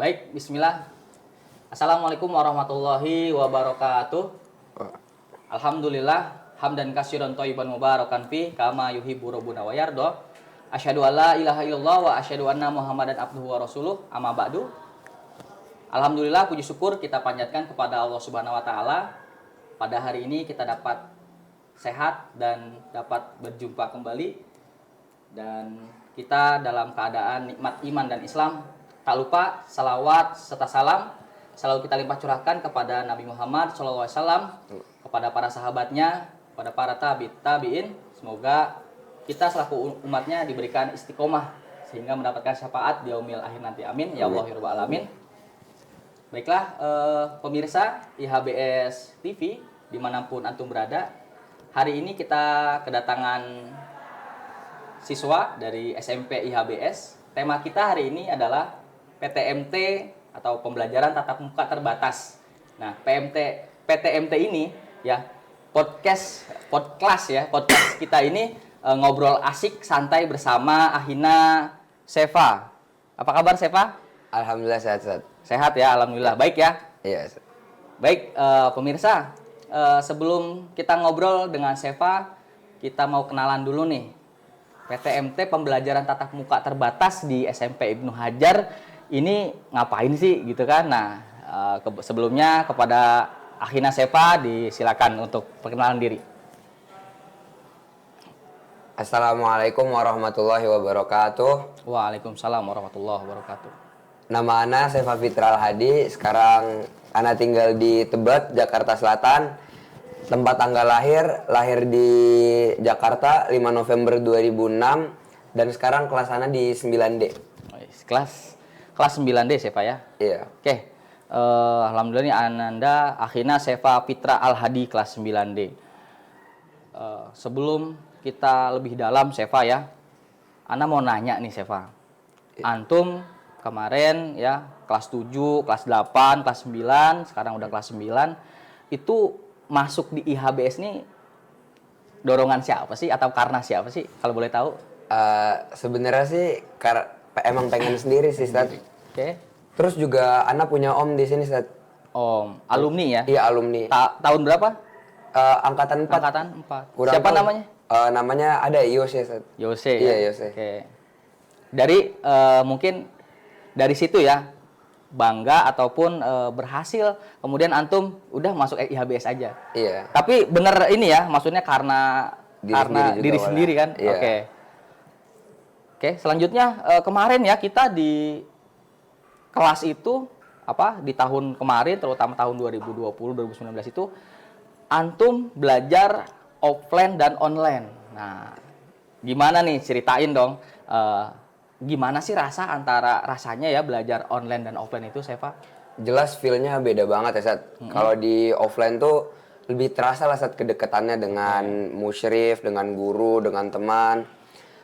Baik, bismillah. Assalamualaikum warahmatullahi wabarakatuh. Alhamdulillah, hamdan katsiran thayyiban mubarakan fi kama yuhibbu rabbuna wa yarda. Asyhadu alla ilaha illallah wa asyhadu anna Muhammadan abduhu wa rasuluh. Amma ba'du. Alhamdulillah, puji syukur kita panjatkan kepada Allah Subhanahu wa taala. Pada hari ini kita dapat sehat dan dapat berjumpa kembali, dan kita dalam keadaan nikmat iman dan Islam. Tak lupa salawat serta salam selalu kita limpah curahkan kepada Nabi Muhammad SAW, kepada para sahabatnya, kepada para tabi'in. Semoga kita selaku umatnya diberikan istiqomah sehingga mendapatkan syafaat di yaumil akhir nanti. Amin ya Allah ya Rabbal alamin. Baiklah, pemirsa IHBS TV dimanapun antum berada, hari ini kita kedatangan siswa dari SMP IHBS. Tema kita hari ini adalah PTMT atau pembelajaran tatap muka terbatas. Nah, PTMT ini ya podcast kita ini ngobrol asik santai bersama Ahina Seva. Apa kabar Seva? Alhamdulillah sehat. Sehat ya, alhamdulillah. Baik ya. Iya. Baik, pemirsa, sebelum kita ngobrol dengan Seva, kita mau kenalan dulu nih. PTMT pembelajaran tatap muka terbatas di SMP Ibnu Hajar ini ngapain sih gitu kan? Nah, sebelumnya kepada Ahina Seva disilakan untuk perkenalan diri. Assalamualaikum warahmatullahi wabarakatuh. Waalaikumsalam warahmatullahi wabarakatuh. Nama Ana Seva Fitra Al-Hadi. Sekarang Ana tinggal di Tebet, Jakarta Selatan. Tempat tanggal lahir di Jakarta 5 November 2006, dan sekarang kelas Ana di 9D. Kelas 9D Seva ya? Iya. Oke. Alhamdulillah nih Ananda Ahina Seva Fitra Al-Hadi kelas 9D. Sebelum kita lebih dalam Seva ya, Ana mau nanya nih Seva. Antum kemarin ya kelas 7, kelas 8, kelas 9, sekarang udah kelas 9. Itu masuk di IHBS nih dorongan siapa sih atau karena siapa sih kalau boleh tahu? Sebenarnya sih emang pengen sendiri sih, Ustaz. Oke. Terus juga Ana punya om di sini, Ustaz. Om, alumni ya? Iya, alumni. Tahun berapa? Angkatan 4. Angkatan 4. Kurang Siapa tahu. namanya? Namanya ada Yose, Ustaz. Yose. Iya, ya? Yose. Oke. Dari mungkin dari situ ya bangga ataupun berhasil kemudian antum udah masuk IHBS aja. Iya. Tapi bener ini ya, maksudnya karena diri sendiri kan? Iya. Oke. Oke, selanjutnya kemarin ya kita di kelas itu di tahun kemarin terutama tahun 2020 2019 itu antum belajar offline dan online. Nah, gimana nih ceritain dong gimana sih rasanya ya belajar online dan offline itu, Seva? Jelas feel-nya beda banget ya, Sat. Kalau di offline tuh lebih terasa lah Sat kedekatannya dengan musyrif, dengan guru, dengan teman.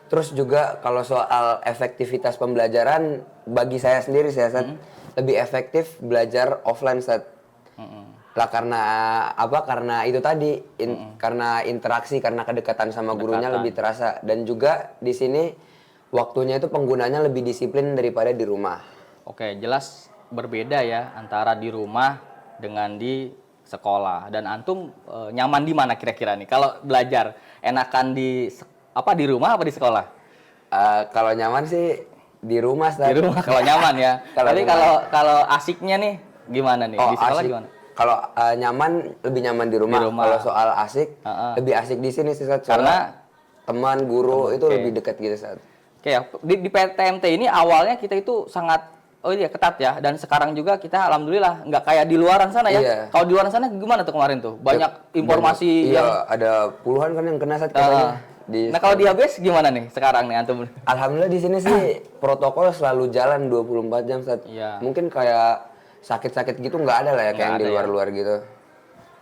Terus juga kalau soal efektivitas pembelajaran, bagi saya sendiri Sat, lebih efektif belajar offline, Sat. Lah karena apa? Karena itu tadi, karena interaksi, karena kedekatan sama gurunya lebih terasa. Dan juga di sini waktunya itu penggunanya lebih disiplin daripada di rumah. Oke, jelas berbeda ya antara di rumah dengan di sekolah. Dan antum nyaman di mana kira-kira nih? Kalau belajar enakan di rumah apa di sekolah? Kalau nyaman sih di rumah, Ustaz. Di rumah kalau nyaman ya. Tapi kalau asiknya nih gimana nih? Di sekolah asik. gimana? Kalau nyaman lebih nyaman di rumah. Kalau soal asik lebih asik di sini sih, Ustaz. Karena teman, guru itu lebih dekat gitu, Ustaz. Oke ya, di PTMT ini awalnya kita itu sangat ketat ya, dan sekarang juga kita alhamdulillah nggak kayak di luaran sana ya. Iya. Kalau di luaran sana gimana tuh kemarin tuh? Banyak informasi iya, ada puluhan kan yang kena Sat katanya. Nah, kalau di IHBS gimana nih sekarang nih antum? Alhamdulillah di sini sih protokol selalu jalan 24 jam, Sat. Iya. Mungkin kayak sakit-sakit gitu nggak ada lah ya, kayak yang di luar-luar gitu.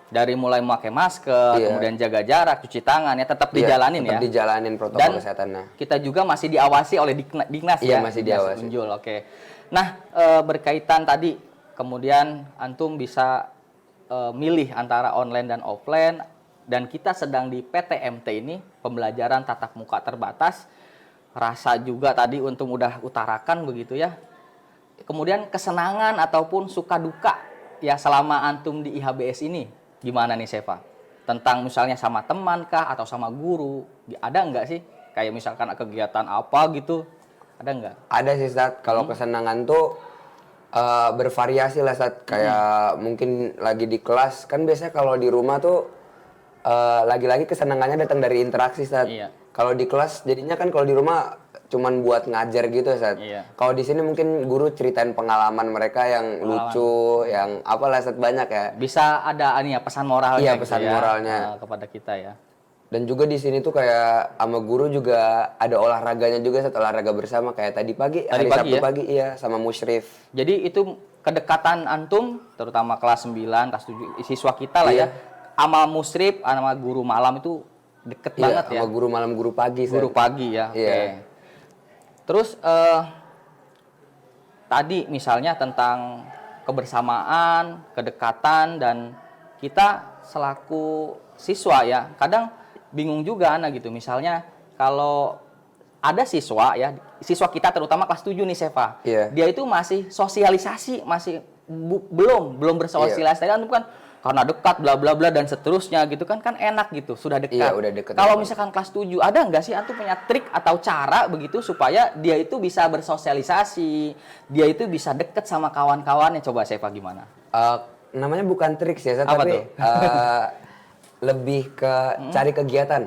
Dari mulai memakai masker, kemudian jaga jarak, cuci tangan ya tetap dijalanin tetap dijalanin protokol kesehatannya. Kita juga masih diawasi oleh Dignas ya. Iya, masih diawasi. Unjul, oke. Nah, berkaitan tadi kemudian antum bisa milih antara online dan offline, dan kita sedang di PTMT ini, pembelajaran tatap muka terbatas. Rasa juga tadi untung udah utarakan begitu ya. kemudian kesenangan ataupun suka duka ya selama antum di IHBS ini gimana nih Sefa? Tentang misalnya sama teman kah atau sama guru, ada nggak sih? Kayak misalkan kegiatan apa gitu, ada nggak? Ada sih Sat, kalau kesenangan tuh bervariasi lah Sat. Kayak mungkin lagi di kelas, kan biasanya kalau di rumah tuh lagi-lagi kesenangannya datang dari interaksi Sat. Iya. Kalau di kelas jadinya kan kalau di rumah cuman buat ngajar gitu Sat. Iya. Kalau di sini mungkin guru ceritain pengalaman mereka yang lucu, yang apalah Sat, banyak ya. Bisa ada ya pesan moralnya Iya, gitu pesan ya, moralnya. kepada kita ya. Dan juga di sini tuh kayak sama guru juga ada olahraganya juga Sat, olahraga bersama kayak tadi pagi, hari pagi Sabtu ya? pagi iya sama musyrif. Jadi itu kedekatan antum terutama kelas 9, kelas 7 siswa kita lah ya. Iya. Sama musrif, sama guru malam itu deket Iya, banget ya. sama guru malam, guru pagi Sat. Guru pagi ya. Oke. Iya. Terus tadi misalnya tentang kebersamaan, kedekatan dan kita selaku siswa ya, kadang bingung juga anak gitu. Misalnya kalau ada siswa ya, siswa kita terutama kelas 7 nih Sefa. Iya. Dia itu masih sosialisasi, masih belum bersosialisasi kan karena dekat bla bla bla dan seterusnya gitu kan enak gitu, sudah dekat. Iya, udah dekat. Kalau misalkan kelas 7 ada nggak sih antum punya trik atau cara begitu supaya dia itu bisa bersosialisasi, dia itu bisa deket sama kawan-kawannya? Coba Sefa gimana? Namanya bukan trik sih, Sat, Apa tapi tuh? lebih ke cari kegiatan.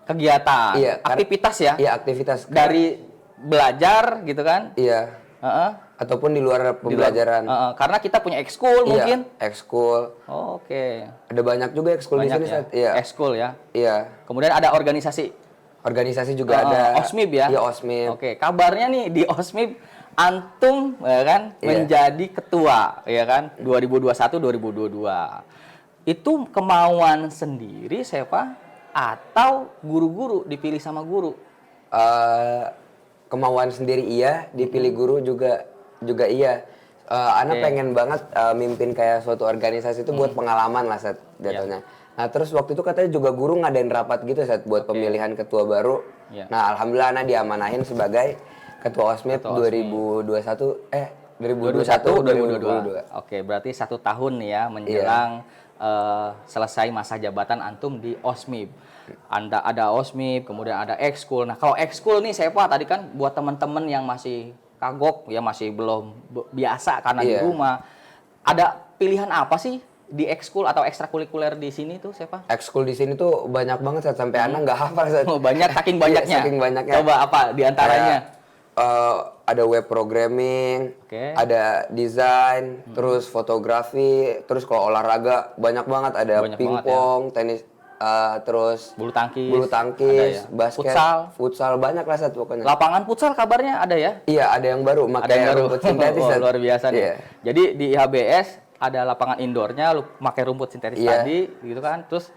Kegiatan, Iya, aktivitas ya? Iya, aktivitas. Dari belajar gitu kan? Iya. Heeh. Ataupun di luar Di luar- pembelajaran. karena kita punya ekskul mungkin. Iya, ekskul. Oke. Ada banyak juga ekskul di Banyak sini, ya. Sat. Iya. Ekskul ya. Iya. Kemudian ada organisasi. Organisasi juga ada. OSMIB ya. Iya, OSMIB. Oke, kabarnya nih di OSMIB antum ya kan Iya. menjadi ketua ya kan 2021-2022. Itu kemauan sendiri Sefa atau guru-guru dipilih sama guru? Kemauan sendiri iya, dipilih guru juga iya. Ana Oke. pengen banget mimpin kayak suatu organisasi itu buat pengalaman lah Sat, jatuhnya. Nah terus waktu itu katanya juga guru ngadain rapat gitu Sat buat pemilihan ketua baru. Iya. Nah alhamdulillah Ana diamanahin sebagai ketua OSMIB Ketua OSMIB. 2021 2022. Oke, berarti 1 tahun nih ya menjelang selesai masa jabatan antum di OSMIB. Anda ada OSMIB, kemudian ada ekskul. Nah, kalau ekskul nih Sefa tadi kan buat teman-teman yang masih kagok ya masih belum biasa karena di Iya. rumah. Ada pilihan apa sih di ekskul atau ekstrakurikuler di sini tuh Sefa? Ekskul di sini tuh banyak banget Sat, sampai Ana nggak hafal Sat. Oh, banyak saking banyaknya. Iya, saking banyaknya. Coba apa di antaranya? Ada web programming, Oke. ada desain, terus fotografi, terus kalau olahraga banyak banget, ada Banyak banget pingpong, tenis, terus Bulu tangkis. bulu ada tangkis, ya? basket, Futsal. banyak lah Sat, pokoknya. Lapangan futsal kabarnya ada ya? Iya, ada yang baru, Ada yang pakai baru. rumput sintetis. Oh, Sat. luar biasa nih. Iya. Jadi di IHBS ada lapangan indoornya, lu pakai rumput sintetis Iya. tadi, gitu kan. Terus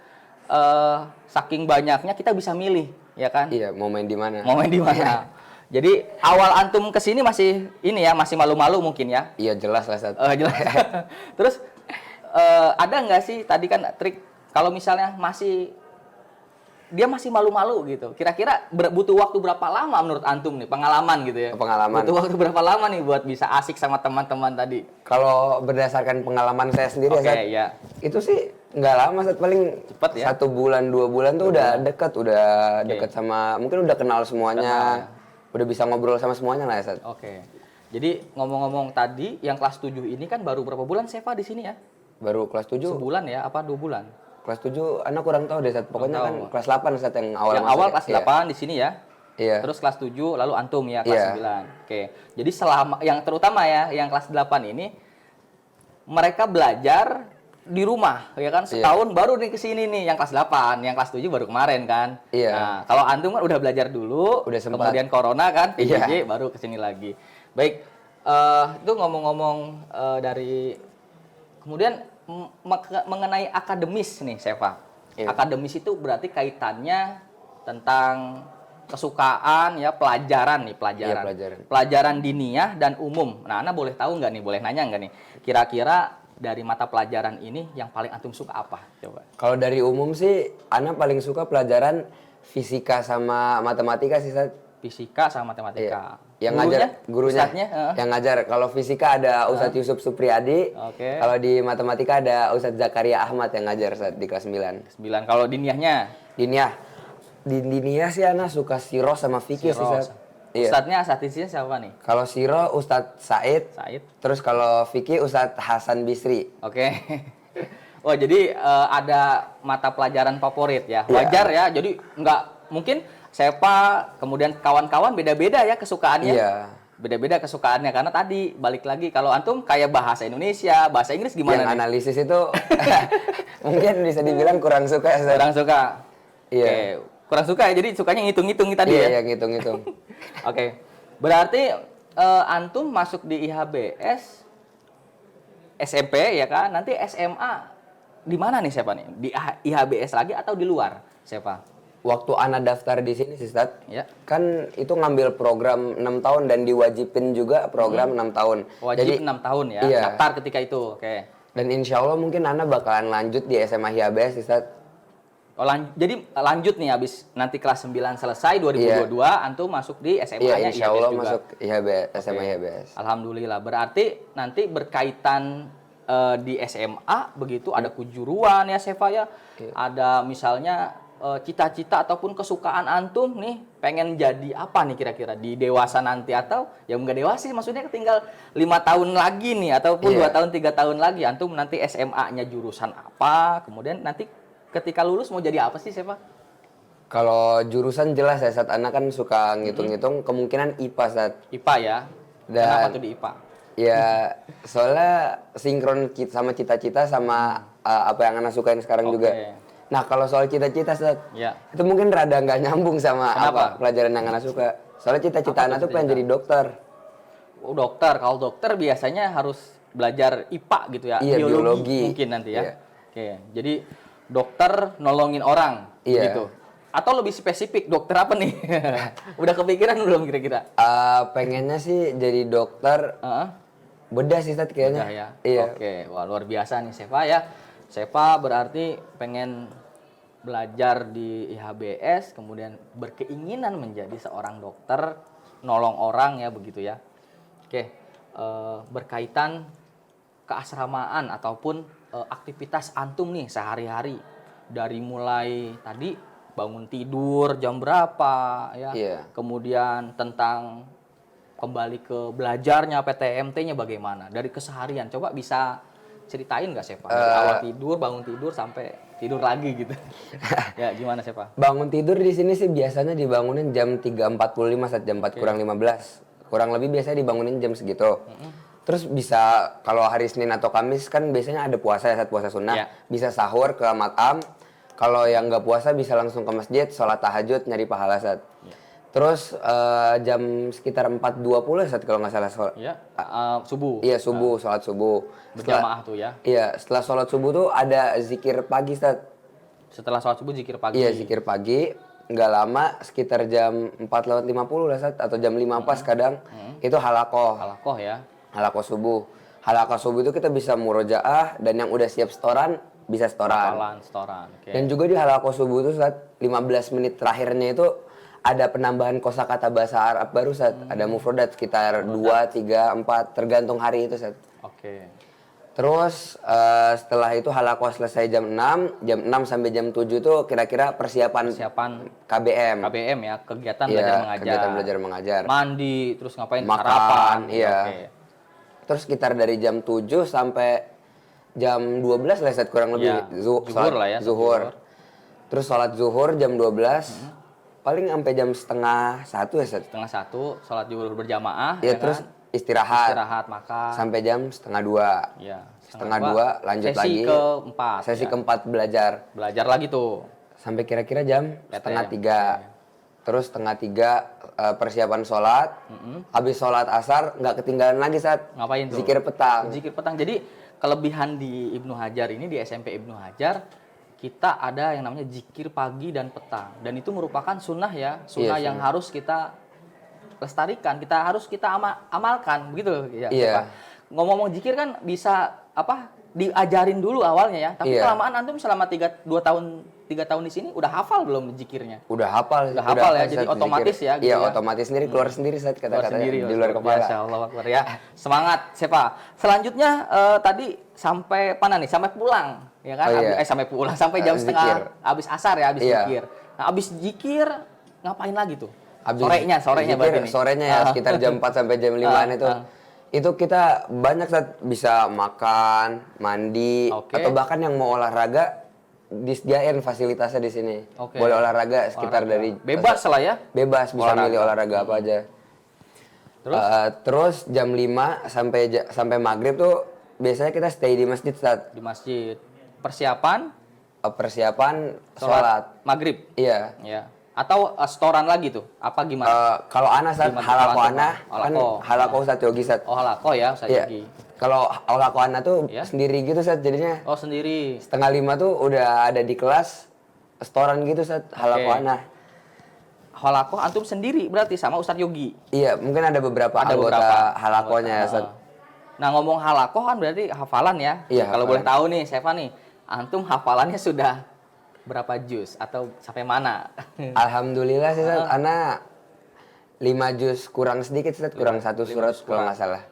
saking banyaknya kita bisa milih, ya kan? Iya, mau main di mana? Mau main di mana? Jadi awal antum kesini masih ini ya, masih malu-malu mungkin ya. Iya, jelas lah Sat. Jelas. Terus ada nggak sih tadi kan trik kalau misalnya dia masih malu-malu gitu. Kira-kira butuh waktu berapa lama menurut antum nih pengalaman gitu ya? Pengalaman. Butuh waktu berapa lama nih buat bisa asik sama teman-teman tadi? Kalau berdasarkan pengalaman saya sendiri Oke, ya Sat, ya. itu sih nggak lama Sat, paling Cepet ya? 1 bulan 2 bulan tuh udah dekat, sama, mungkin udah kenal semuanya, udah bisa ngobrol sama semuanya lah ya Sat. Oke. Jadi ngomong-ngomong tadi yang kelas 7 ini kan baru berapa bulan Sefa di sini ya? Baru kelas 7. Sebulan ya apa 2 bulan? Kelas 7 anak kurang tahu deh Sat. Pokoknya tahu. kan kelas 8 Sat yang awal Yang masuk awal ya. kelas Iya. 8 di sini ya. Iya. Terus kelas 7 lalu antum ya kelas Iya. 9. Oke. Jadi selama yang terutama ya yang kelas 8 ini mereka belajar di rumah ya kan setahun baru nih ke sini nih yang kelas 8, yang kelas 7 baru kemarin kan. Iya. Nah, kalau antum kan udah belajar dulu, Udah sempat. kemudian corona kan, Iya. PJJ baru ke sini lagi. Baik, itu ngomong-ngomong dari kemudian mengenai akademis nih Sefa. Iya. Akademis itu berarti kaitannya tentang kesukaan ya pelajaran nih Iya, pelajaran. pelajaran diniyah dan umum. Nah, Ana boleh tahu nggak nih, boleh nanya nggak nih, kira-kira dari mata pelajaran ini yang paling antum suka apa? Coba. Kalau dari umum sih Ana paling suka pelajaran fisika sama matematika sih Sat. fisika sama matematika. Yang ngajar gurunya, Ustadznya, yang ngajar. Kalau fisika ada Ustadz Yusuf Supriyadi. Oke. Kalau di matematika ada Ustadz Zakaria Ahmad yang ngajar Ustadz, di kelas 9. 9. Kalau diniyahnya? Di Diniyah sih Ana suka Siro sama Fikih sih, Ustadz. Iya. Ustadznya statistisnya siapa nih? Kalau Siro Ustadz Said. Terus kalau Fikih Ustadz Hasan Bisri. Oke. Oh, jadi ada mata pelajaran favorit ya. Wajar ya. Jadi nggak mungkin Sepa kemudian kawan-kawan beda-beda ya kesukaannya. Iya. Beda-beda kesukaannya karena tadi balik lagi kalau antum kayak bahasa Indonesia, bahasa Inggris gimana Yang nih? analisis itu mungkin bisa dibilang kurang suka, Ustadz. Kurang suka. Iya. Oke. Kurang suka ya. Jadi sukanya ngitung-ngitung tadi ya. Iya, yang ngitung-ngitung. Oke. Berarti antum masuk di IHBS SMP ya kan? Nanti SMA di mana nih siapa nih? Di IHBS lagi atau di luar siapa? Waktu Ana daftar di sini sih, Ustadz, Ya. kan itu ngambil program 6 tahun dan diwajibin juga program 6 tahun. Wajib 6 tahun ya, iya. daftar ketika itu. Oke. Dan insya Allah mungkin Ana bakalan lanjut di SMA IHBS, Ustadz. Oh, jadi lanjut nih habis nanti kelas 9 selesai 2022 antum masuk di SMA-nya Iya, insya Allah IHBS juga. masuk IHBS, SMA Oke. IHBS. Alhamdulillah. Berarti nanti berkaitan di SMA begitu ada kejuruan ya Sefa ya. Ada misalnya cita-cita ataupun kesukaan antum nih pengen jadi apa nih kira-kira di dewasa nanti atau ya enggak dewasa sih maksudnya tinggal 5 tahun lagi nih ataupun 2 tahun 3 tahun lagi antum nanti SMA-nya jurusan apa kemudian nanti ketika lulus mau jadi apa sih Sefa? Kalau jurusan jelas ya, saat Ana kan suka ngitung-ngitung, kemungkinan IPA, saat IPA ya. Kenapa tuh di IPA? Ya, soalnya sinkron sama cita-cita sama apa yang Ana sukain sekarang juga. Nah, kalau soal cita-cita, Ustadz, itu mungkin rada nggak nyambung sama apa pelajaran yang Ana suka. Soalnya cita-cita Ana tuh pengen jadi dokter. Oh, dokter. Kalau dokter biasanya harus belajar IPA gitu ya. Iya, biologi. Mungkin nanti ya. Iya. Oke, jadi dokter nolongin orang gitu. Atau lebih spesifik, dokter apa nih? Udah kepikiran belum kira-kira? Pengennya sih jadi dokter bedah sih, Ustadz, kayaknya. Bedah ya? Iya. Oke, wah luar biasa nih Sefa ya. Sefa berarti pengen belajar di IHBS, kemudian berkeinginan menjadi seorang dokter, nolong orang ya begitu ya. Oke, berkaitan keasramaan ataupun aktivitas antum nih sehari-hari. Dari mulai tadi bangun tidur jam berapa ya, kemudian tentang kembali ke belajarnya PTMT-nya bagaimana dari keseharian, coba bisa ceritain nggak Sefa? Dari awal tidur, bangun tidur sampai tidur lagi gitu. Ya gimana Sefa? Bangun tidur di sini sih biasanya dibangunin jam 3.45 saat jam 4 kurang 15. Kurang lebih biasanya dibangunin jam segitu. Terus bisa kalau hari Senin atau Kamis kan biasanya ada puasa ya, saat puasa sunnah. Bisa sahur ke matam. Kalau yang nggak puasa bisa langsung ke masjid, sholat tahajud, nyari pahala, saat. Terus jam sekitar 4.20 saat kalau nggak salah sholat. Subuh. Iya, subuh, sholat subuh. Berjamaah tuh ya. Iya, setelah sholat subuh tuh ada zikir pagi, saat. Setelah sholat subuh zikir pagi. Iya, zikir pagi. Nggak lama, sekitar jam 4.50 lah, saat. Atau jam 5 pas kadang. Itu halakoh. Halakoh ya. Halakoh subuh. Halakoh subuh itu kita bisa murojaah dan yang udah siap setoran bisa setoran. Dan juga di halakoh subuh itu saat 15 menit terakhirnya itu ada penambahan kosakata bahasa Arab baru, saat. Ada mufrodat sekitar 2, 3, 4 tergantung hari itu, saat. Terus setelah itu halakoh selesai jam 6 sampai jam 7 itu kira-kira persiapan KBM. KBM ya, kegiatan belajar mengajar. Mandi, terus ngapain? Makan, sarapan. Iya. Terus sekitar dari jam 7 sampai jam 12 lah, saat kurang lebih zuhur lah ya. Zuhur. Terus sholat zuhur jam 12. Paling sampai jam setengah 1 ya, saat. Setengah 1 sholat zuhur berjamaah. Ya, terus kan? istirahat makan. Sampai jam setengah 2. Iya. Setengah 2 lanjut sesi lagi. keempat. Sesi keempat belajar. Belajar lagi tuh. Sampai kira-kira jam setengah 3. Terus setengah 3 persiapan sholat. Habis sholat asar nggak ketinggalan lagi, saat. Ngapain tuh? Zikir petang. Zikir petang. Jadi kelebihan di Ibnu Hajar ini, di SMP Ibnu Hajar, kita ada yang namanya zikir pagi dan petang. Dan itu merupakan sunnah ya. Sunnah yang harus kita lestarikan, harus kita amalkan, begitu ya. Iya. Ngomong-ngomong zikir kan bisa diajarin dulu awalnya ya. Tapi kelamaan antum selama 2 tahun 3 tahun di sini udah hafal belum zikirnya? Udah hafal. Udah hafal ya, Ustaz, jadi otomatis zikir. ya gitu Iya, ya. otomatis sendiri keluar sendiri saat Keluar kata-katanya sendiri, di luar kepala. Masya Allah Akbar ya. Semangat, Sepa. Selanjutnya tadi sampai mana nih? Sampai pulang, ya kan? Oh, iya. Sampai pulang, sampai jam Zikir. setengah habis asar ya, habis Iya. zikir. Nah, habis zikir ngapain lagi tuh? Habis Sorenya zikir, berarti nih. sorenya ya sekitar jam 4 sampai jam 5-an itu. Itu kita banyak saat bisa makan, mandi, Oke. atau bahkan yang mau olahraga disediain fasilitasnya di sini. Oke. Boleh olahraga sekitar Olahraga. dari bebas lah ya. bebas bisa Olahraga. milih olahraga apa aja. Terus? Terus jam 5 sampai maghrib tuh biasanya kita stay di masjid saat Di masjid. Persiapan persiapan sholat sholat. maghrib. Iya. Ya. Atau setoran lagi tuh? Apa gimana? Kalau ana saat Gimana halako tuh, ana Pak? kan Halako. halako Ustadz Yogi saat. Oh halako ya, Ustaz Iya. Yogi. Kalau halako ana tuh Iya. sendiri gitu saat jadinya Oh sendiri. setengah 5 tuh udah ada di kelas setoran gitu saat halako Oke. ana. Halako antum sendiri berarti sama Ustadz Yogi. Iya, mungkin ada beberapa Ada anggota beberapa halakonya anggota. Ustadz. Nah ngomong halako kan berarti hafalan ya. Iya, Kalau hafalan. boleh tahu nih, Sefa nih, antum hafalannya sudah berapa juz atau sampai mana? Alhamdulillah sih Ustadz, ana 5 juz kurang sedikit Ustadz, kurang 1 surat kalau nggak salah.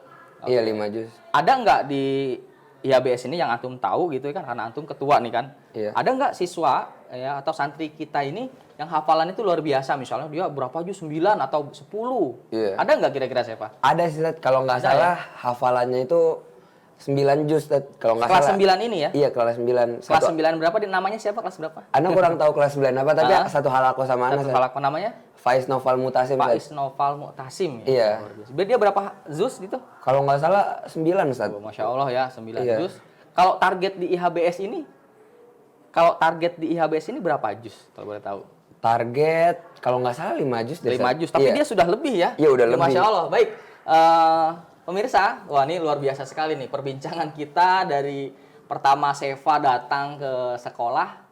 Iya 5 juz. Ada nggak di IHBS ini yang antum tahu gitu kan, karena antum ketua nih kan? Iya. Ada nggak siswa ya atau santri kita ini yang hafalan itu luar biasa, misalnya dia berapa juz 9 atau 10? Iya. Ada nggak kira-kira Sefa? Ada sih Ustadz, kalau nggak Ada, salah hafalannya itu 9 juz Ustadz, kalau nggak Kelas salah. 9 ini ya? Iya, kelas 9. Kelas 9 berapa? Namanya siapa? Kelas berapa? Ana kurang tahu kelas 9 apa, tapi satu halako sama ana. Satu Ustadz. halako namanya? Faiz Noval Mutasim. Faiz Ustadz. Noval Mu'tasim ya? Iya. Luar biasa. Berarti dia berapa juz gitu? Kalau nggak salah 9 Ustadz. Oh, Masya Allah ya, 9 Iya. juz. Kalau target di IHBS ini berapa juz? Kalau boleh tahu. Target kalau nggak salah 5 juz deh. 5 Ustadz. juz, tapi Iya. dia sudah lebih ya? Iya, udah Ya, lebih. Masya Allah. Baik, pemirsa, wah ini luar biasa sekali nih perbincangan kita dari pertama Sefa datang ke sekolah,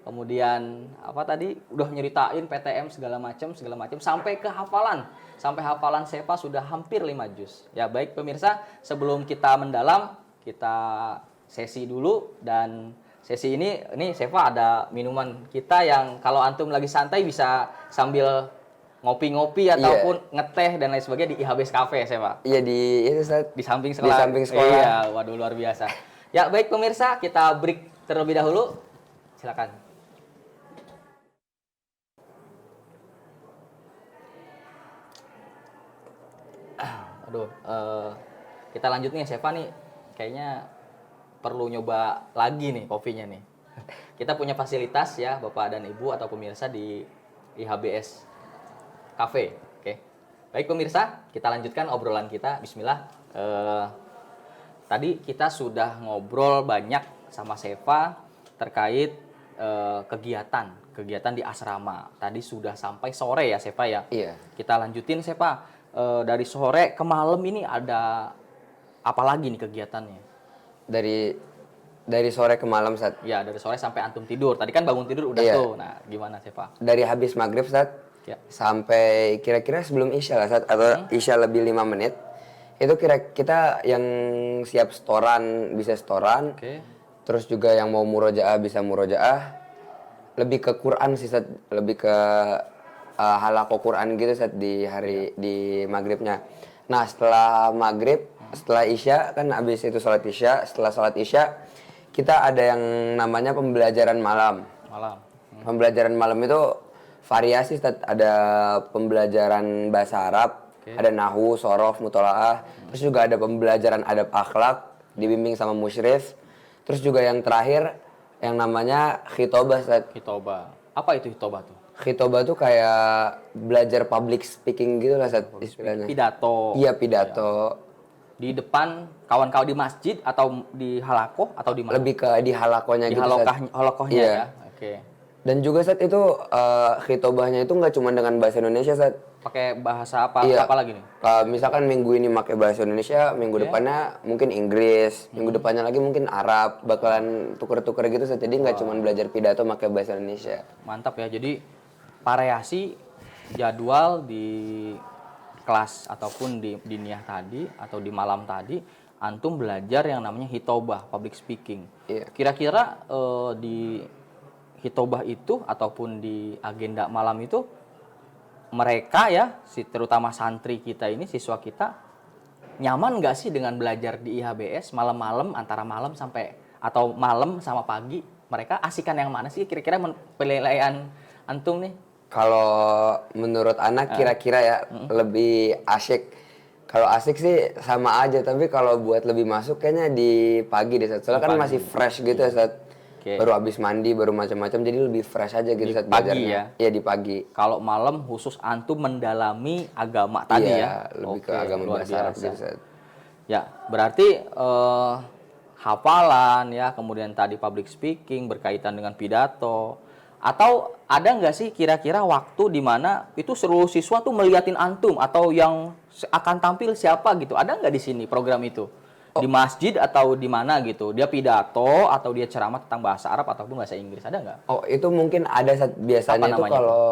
kemudian apa tadi udah nyeritain PTM segala macam sampai ke hafalan. Sampai hafalan Sefa sudah hampir 5 juz. Ya, baik pemirsa, sebelum kita mendalam, kita sesi dulu, dan sesi ini Sefa ada minuman kita yang kalau antum lagi santai bisa sambil ngopi-ngopi ataupun ngeteh dan lain sebagainya di IHBS Cafe, Sefa. Iya di itu Ustadz. Di samping Di sekolah. samping sekolah. Iya, waduh luar biasa. Ya, baik pemirsa, kita break terlebih dahulu. Silakan. Aduh, kita lanjut nih, Sefa nih kayaknya perlu nyoba lagi nih kopinya nih. Kita punya fasilitas ya, Bapak dan Ibu atau pemirsa di IHBS Cafe. Oke. Baik pemirsa, kita lanjutkan obrolan kita. Bismillah. Tadi kita sudah ngobrol banyak sama Sefa terkait kegiatan di asrama. Tadi sudah sampai sore ya, Sefa ya. Iya. Kita lanjutin, Sefa. Dari sore ke malam ini ada apa lagi nih kegiatannya? Dari sore ke malam saat Ya, dari sore sampai antum tidur. Tadi kan bangun tidur udah Iya. tuh. Nah, gimana, Sefa? dari habis maghrib saat Ya. sampai kira-kira sebelum isya lah saat atau isya lebih 5 menit itu kita yang siap setoran bisa setoran. Oke. Terus juga yang mau murojaah bisa murojaah. Lebih ke Quran sih Ustaz, lebih ke halaqah Quran gitu Ustaz di hari di maghribnya. Nah, setelah maghrib, setelah isya kan habis itu sholat isya, setelah sholat isya kita ada yang namanya pembelajaran malam. Malam. Pembelajaran malam itu variasi Ustaz, ada pembelajaran bahasa Arab, Oke. ada nahwu, shorof, mutolaah, terus juga ada pembelajaran adab akhlak dibimbing sama musyrif. Terus juga yang terakhir yang namanya khitobah Ustaz. Hitobah. Apa itu hitobah tuh? Khitobah tuh kayak belajar public speaking gitu lah Ustaz istilahnya. Pidato. Iya, pidato. Di depan kawan-kawan di masjid atau di halakoh atau di mana? Lebih ke di halakonya Di gitu Ustaz. halakohnya Iya. ya. Oke. Dan juga Ustaz itu khitobahnya itu nggak cuma dengan bahasa Indonesia Ustaz. Pakai bahasa apa? Iya. Apa lagi nih? Misalkan minggu ini pakai bahasa Indonesia, minggu depannya mungkin Inggris, minggu depannya lagi mungkin Arab, bakalan tuker-tuker gitu. Jadi nggak cuma belajar pidato pakai bahasa Indonesia. Mantap ya. Jadi variasi jadwal di kelas ataupun di diniyah tadi atau di malam tadi antum belajar yang namanya hitobah, public speaking. Iya. Kira-kira di hitobah itu ataupun di agenda malam itu mereka ya, terutama santri kita ini, siswa kita, nyaman nggak sih dengan belajar di IHBS malam-malam, antara malam sampai atau malam sama pagi? Mereka asikan yang mana sih kira-kira penilaian antum nih? Kalau menurut anak kira-kira ya lebih asyik. Kalau asik sih sama aja, tapi kalau buat lebih masuk kayaknya di pagi deh, Sat. Soalnya kan masih fresh gitu ya, Sat. Oke. Baru habis mandi, baru macam-macam, jadi lebih fresh aja gitu saat pagi belajarnya. ya? Iya, di pagi. Kalau malam khusus antum mendalami agama tadi Iya, ya? lebih ke Oke, agama luar bahasa Arab biasa. gitu, Sat. Ya, berarti hafalan ya, kemudian tadi public speaking berkaitan dengan pidato. Atau ada nggak sih kira-kira waktu di mana itu seluruh siswa tuh meliatin antum atau yang akan tampil siapa gitu? Ada nggak di sini program itu? Di masjid atau di mana gitu? Dia pidato atau dia ceramah tentang bahasa Arab ataupun bahasa Inggris, ada nggak? Oh, itu mungkin ada Sat. Biasanya Apa itu namanya kalau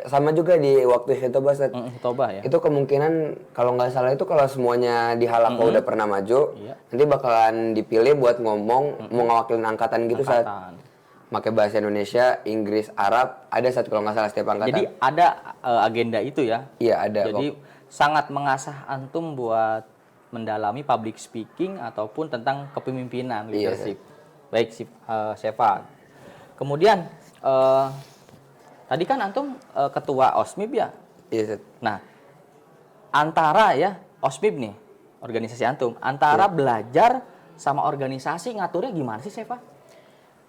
sama juga di waktu khutbah, Sat. Hitobah ya? Itu kemungkinan kalau nggak salah itu kalau semuanya di halaqah udah pernah maju, Iya. nanti bakalan dipilih buat ngomong mau ngewakilin angkatan gitu, Sat. Angkatan. Pakai bahasa Indonesia, Inggris, Arab, ada satu kalau nggak salah setiap angkatan. Jadi ada agenda itu ya? Iya, ada. Jadi sangat mengasah antum buat mendalami public speaking ataupun tentang kepemimpinan, Iya, leadership. Baik, Syefa. Kemudian tadi kan antum ketua OSMIB ya? Iya, Sat. Nah, antara ya OSMIB nih, organisasi antum, antara belajar sama organisasi ngaturnya gimana sih, Syefa?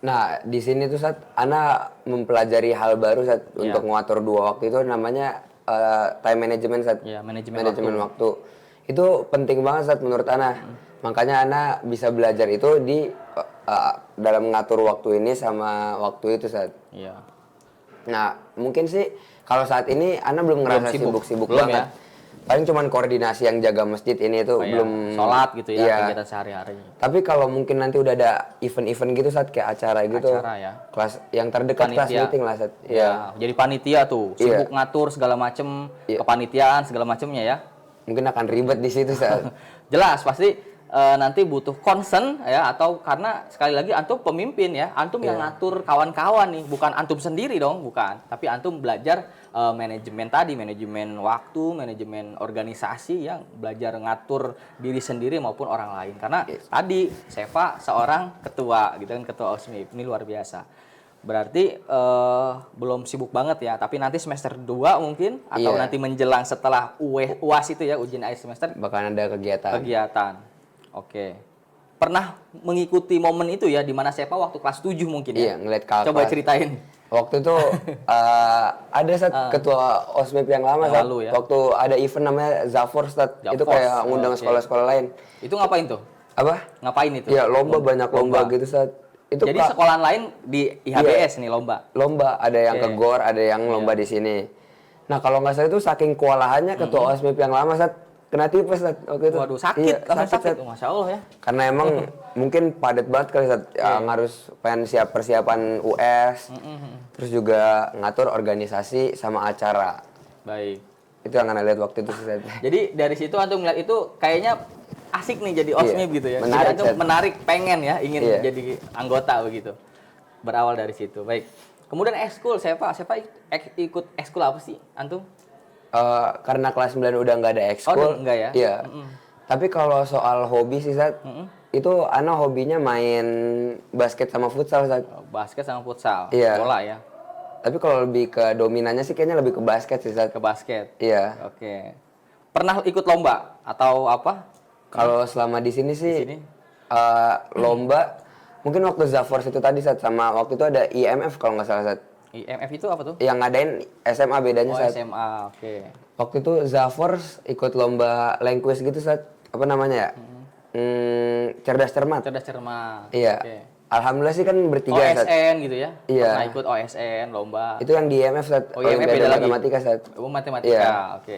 Nah, di sini tuh Sat, Ana mempelajari hal baru Sat untuk ngatur dua waktu itu namanya time management Sat. Ya, manajemen waktu. Itu penting banget Sat menurut Ana. Makanya Ana bisa belajar itu di dalam mengatur waktu ini sama waktu itu Sat. Iya. Nah, mungkin sih kalau saat ini Ana belum ngerasa sibuk-sibuk Belum banget. ya? Paling cuman koordinasi yang jaga masjid ini itu belum sholat gitu ya, iya. kegiatan sehari-hari. Tapi kalau mungkin nanti udah ada event-event gitu Sat, kayak acara gitu. Acara ya. Kelas yang terdekat kelas Panitia. meeting lah Sat. Ya, jadi panitia tuh, sibuk ngatur segala macem kepanitiaan segala macemnya ya. Mungkin akan ribet di situ Sat. Jelas pasti nanti butuh concern ya, atau karena sekali lagi antum pemimpin ya, antum yang ngatur kawan-kawan nih, bukan antum sendiri dong, bukan. Tapi antum belajar manajemen tadi, manajemen waktu, manajemen organisasi, yang belajar ngatur diri sendiri maupun orang lain. Karena tadi Syefa seorang ketua gitu kan, ketua OSMIB. Ini luar biasa. Berarti belum sibuk banget ya, tapi nanti semester 2 mungkin atau nanti menjelang setelah UAS itu ya, ujian akhir semester, Bahkan ada kegiatan. Oke. Pernah mengikuti momen itu ya, di mana Syefa waktu kelas 7 mungkin ya? Iya, ngeliat kakak. Coba ceritain. Waktu itu ada Sat ketua OSMIB yang lama Sat. lalu ya. Waktu ada event namanya Zafor Sat. Itu kayak ngundang sekolah-sekolah lain. Itu ngapain tuh? Apa? Ngapain itu? Iya, banyak lomba gitu Sat. Itu Jadi sekolahan lain di IHBS nih lomba? Lomba, ada yang ke GOR, ada yang lomba di sini. Nah, kalau nggak salah itu saking kewalahannya ketua OSMIB yang lama Sat, kena tipes Sat waktu itu. Waduh, sakit, Iya, langsung sakit. Sat. Masya Allah ya. Karena emang mungkin padat banget kali Sat. Yang harus pengen persiapan US, terus juga ngatur organisasi sama acara. Baik. Itu yang Ana lihat waktu itu sih Sat. Jadi dari situ antum ngeliat itu kayaknya asik nih jadi OSMIB gitu ya. Menarik, Jadi antum Sat. menarik, pengen ya, ingin jadi anggota begitu. Berawal dari situ. Baik. Kemudian ekskul, Syefa ikut ekskul apa sih antum? Karena kelas 9 udah nggak ada ekskul. Enggak ya? Iya. Tapi kalau soal hobi sih Sat, itu Ana hobinya main basket sama futsal Sat. Basket sama futsal, Iya. bola ya. Tapi kalau lebih ke dominannya sih kayaknya lebih ke basket sih Sat. Ke basket. Iya. Oke. Pernah ikut lomba atau apa? Kalau selama di sini sih sini? lomba mungkin waktu Zafors itu tadi Sat, sama waktu itu ada IMF kalau nggak salah Sat. IMF itu apa tuh? Yang ngadain SMA bedanya Oh, Sat. SMA, oke. Waktu itu Zafors ikut lomba language gitu Sat. Apa namanya ya? Cerdas cermat. Cerdas cermat. Iya. Oke. Alhamdulillah sih kan bertiga Sat. OSN gitu ya? Iya. Pernah ikut OSN, lomba. Itu yang di IMF Sat. Oh, IMF Olimpiade beda lagi. matematika Sat. Oh, matematika, Iya. oke.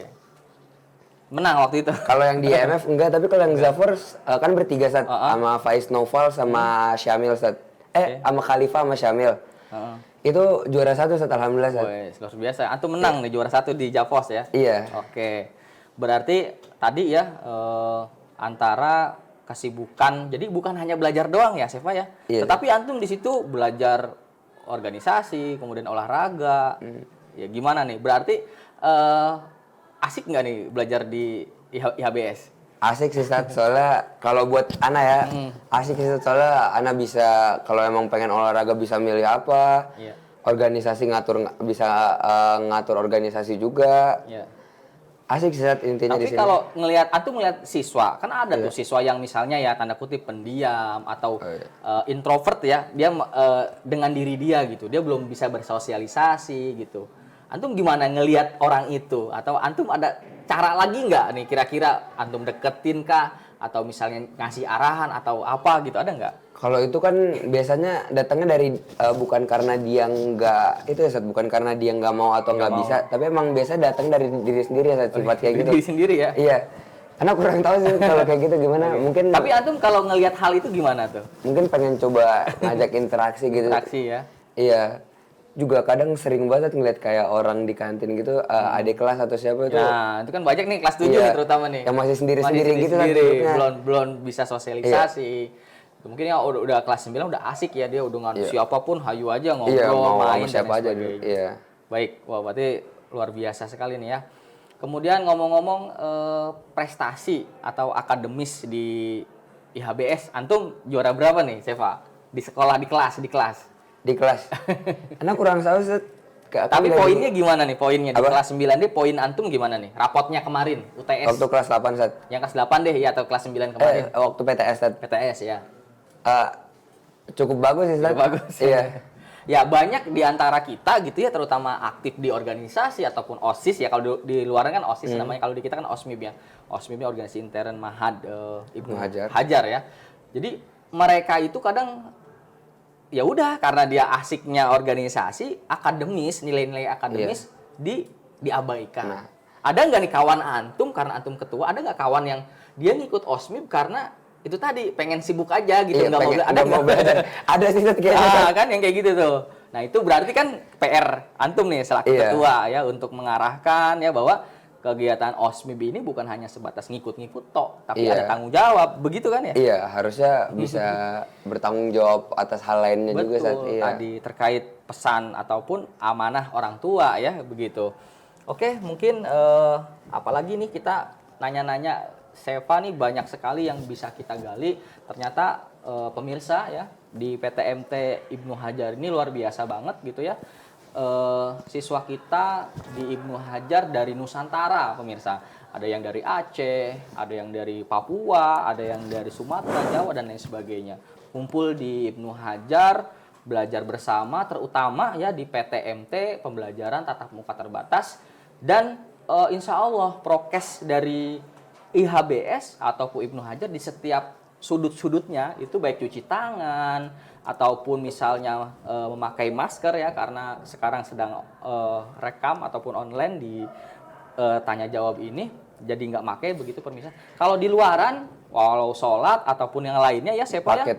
Menang waktu itu. Kalau yang di IMF enggak, tapi kalau yang Zafors kan bertiga Sat. Sama Faiz Noval sama Syamil Sat. Sama Khalifa sama Syamil. Itu juara 1 Sat, alhamdulillah Sat. Wes, luar biasa. Antum menang nih juara 1 di Javos ya? Iya. Oke. Berarti tadi ya antara kesibukan, jadi bukan hanya belajar doang ya, Syefa ya. Iya. Tetapi antum di situ belajar organisasi, kemudian olahraga. Ya gimana nih? Berarti asik nggak nih belajar di IHBS? Asik sih Sat, soalnya kalau buat Ana ya, asik sih Sat, soalnya Ana bisa kalau emang pengen olahraga bisa milih apa, Iya. organisasi bisa ngatur organisasi juga. Iya. Asik sih Sat, intinya di Tapi sini. kalau antum ngelihat siswa, kan ada tuh siswa yang misalnya ya tanda kutip pendiam atau introvert ya, dia dengan diri dia gitu, dia belum bisa bersosialisasi gitu. Antum gimana ngelihat orang itu? Atau antum ada cara lagi nggak nih kira-kira antum deketin kah? Atau misalnya ngasih arahan atau apa gitu, ada nggak? Kalau itu kan biasanya datangnya dari bukan karena dia nggak itu ya Sat, bukan karena dia nggak mau atau nggak bisa, tapi emang biasanya datang dari diri sendiri ya Sat, sifat kayak gitu. Diri sendiri ya? Iya. Karena kurang tahu sih kalau kayak gitu gimana. Mungkin Tapi antum kalau ngelihat hal itu gimana tuh? mungkin pengen coba ngajak interaksi gitu. Interaksi ya? Iya. Juga kadang sering banget ngeliat kayak orang di kantin gitu, adik kelas atau siapa itu. Nah, itu kan banyak nih kelas 7 Iya, nih terutama nih. yang masih sendiri-sendiri gitu kan sendiri, hidupnya. belum bisa sosialisasi. Mungkin ya udah kelas 9 udah asik ya, dia udah nggak siapapun hayu aja ngobrol, Iya, mau main sama dan siapa lain aja. sebagainya. Iya. Baik, wah berarti luar biasa sekali nih ya. Kemudian ngomong-ngomong prestasi atau akademis di IHBS, antum juara berapa nih, Seva? Di sekolah, di kelas? Di kelas. Karena kurang tahu Sat. Tapi poinnya gimana nih poinnya? Di Apa? kelas 9 deh poin antum gimana nih? Rapotnya kemarin, UTS. Waktu kelas 8 Sat. Yang kelas 8 deh ya atau kelas 9 kemarin? Waktu PTS Sat. PTS ya. Cukup bagus sih Sat. Cukup bagus. Iya. Ya banyak di antara kita gitu ya, terutama aktif di organisasi ataupun OSIS ya. Kalau di luar kan OSIS namanya, kalau di kita kan OSMIB ya. OSMIB ya organisasi intern Mahad Ibnu Hajar ya. Jadi mereka itu kadang ya udah karena dia asiknya organisasi, akademis, nilai-nilai akademis diabaikan. Nah. Ada nggak nih kawan antum, karena antum ketua, ada nggak kawan yang dia ngikut OSMIB karena itu tadi pengen sibuk aja gitu, Iya, nggak mau ada mau belajar. Ada sih Sat kayaknya. kan yang kayak gitu tuh. Nah itu berarti kan PR antum nih selaku ketua ya untuk mengarahkan ya bahwa kegiatan OSMIB ini bukan hanya sebatas ngikut-ngikut tok, tapi ada tanggung jawab, begitu kan ya? Iya, harusnya bisa bertanggung jawab atas hal lainnya juga Sat. Betul, Iya. tadi terkait pesan ataupun amanah orang tua ya, begitu. Oke, mungkin apalagi nih kita nanya-nanya Seva nih banyak sekali yang bisa kita gali. Ternyata pemirsa ya di PTMT Ibnu Hajar ini luar biasa banget gitu ya. Siswa kita di Ibnu Hajar dari Nusantara, pemirsa. Ada yang dari Aceh, ada yang dari Papua, ada yang dari Sumatera, Jawa dan lain sebagainya. Kumpul di Ibnu Hajar, belajar bersama, terutama ya di PTMT pembelajaran tatap muka terbatas, dan insya Allah prokes dari IHBS ataupun Ibnu Hajar di setiap sudut-sudutnya itu baik cuci tangan ataupun misalnya memakai masker ya, karena sekarang sedang rekam ataupun online di tanya jawab ini, jadi nggak pakai begitu pemirsa. Kalau di luaran walau sholat ataupun yang lainnya ya saya pakai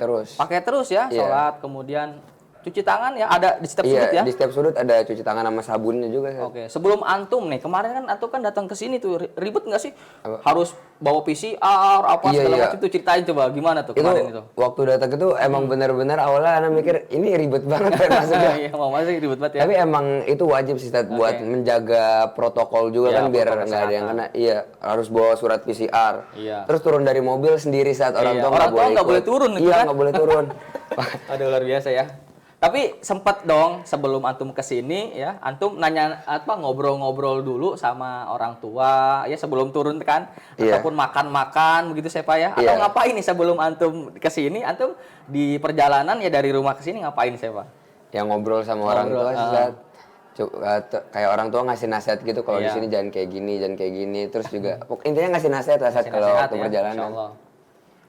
terus ya, sholat kemudian cuci tangan ya, ada di setiap sudut ya. Di setiap sudut ada cuci tangan sama sabunnya juga. Oke, sebelum antum nih, kemarin kan antum kan datang ke sini tuh, ribet nggak sih? Harus bawa PCR apa segala macam tuh, ceritain coba gimana tuh kemarin itu. Waktu datang itu emang benar-benar awalnya Ana mikir ini ribet banget maksudnya. Iya, mau masih ribet banget ya. Tapi emang itu wajib sih buat menjaga protokol juga kan, biar nggak ada yang kena. Iya, harus bawa surat PCR. Iya. Terus turun dari mobil sendiri saat orang tua nggak boleh turun gitu kan? Iya, nggak boleh turun. Aduh, luar biasa ya. Tapi sempat dong sebelum antum kesini ya, antum nanya apa, ngobrol-ngobrol dulu sama orang tua ya sebelum turun kan, ataupun makan-makan begitu saya Pak ya. Atau ngapain nih sebelum antum kesini? Antum di perjalanan ya dari rumah kesini ngapain saya Pak? Ya ngobrol sama orang tua saat kayak orang tua ngasih nasihat gitu, kalau di sini jangan kayak gini, jangan kayak gini. Terus juga intinya ngasih nasihat lah saat kalau waktu perjalanan.